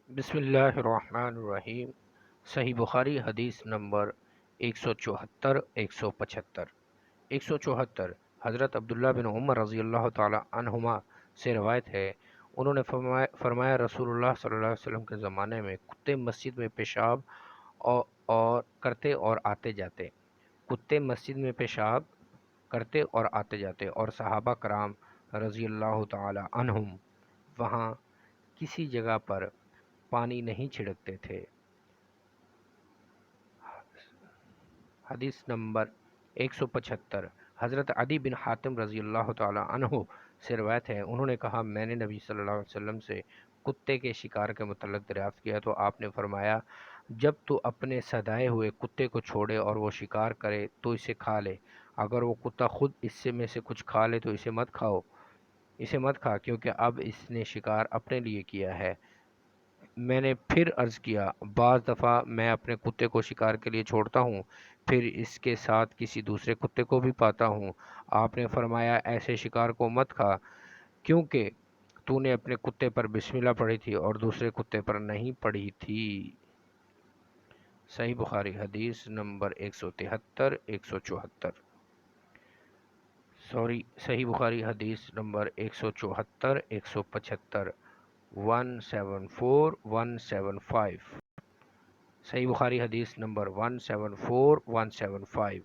बिस्मिल्लाहिर्रहमानिर्रहीम। सही बुखारी हदीस नंबर 174 175। 174 हज़रत अब्दुल्ला बिन उमर रज़ी अल्लाह ताला अन्हुमा से रवायत है। उन्होंने फरमाया रसूलुल्लाह सल्लल्लाहु अलैहि वसल्लम के ज़माने में कुत्ते मस्जिद में पेशाब और करते और आते जाते। कुत्ते मस्जिद में पेशाब करते और आते जाते और सहाबा कराम रज़ी अल्लाह ताला अन्हुम वहाँ किसी जगह पर पानी नहीं छिड़कते थे। हदीस नंबर 175 हज़रत अदी बिन हातिम रज़ी अल्लाह ताला अन्हु से रवायत है। उन्होंने कहा, मैंने नबी सल्लल्लाहु अलैहि वसल्लम से कुत्ते के शिकार के मुतल्लिक़ दरियाफ़्त किया तो आपने फरमाया, जब तू अपने सदाए हुए कुत्ते को छोड़े और वो शिकार करे तो इसे खा ले। अगर वो कुत्ता खुद इससे में से कुछ खा ले तो इसे मत खा, क्योंकि अब इसने शिकार अपने लिए किया है। मैंने फिर अर्ज़ किया, बाज़ दफ़ा मैं अपने कुत्ते को शिकार के लिए छोड़ता हूँ, फिर इसके साथ किसी दूसरे कुत्ते को भी पाता हूँ। आपने फरमाया, ऐसे शिकार को मत खा, क्योंकि तूने अपने कुत्ते पर बिस्मिल्लाह पढ़ी थी और दूसरे कुत्ते पर नहीं पढ़ी थी। सही बुखारी हदीस नंबर 173 174। सही बुखारी हदीस नंबर 174 175 174 175। सही बुखारी हदीस नंबर 174 175।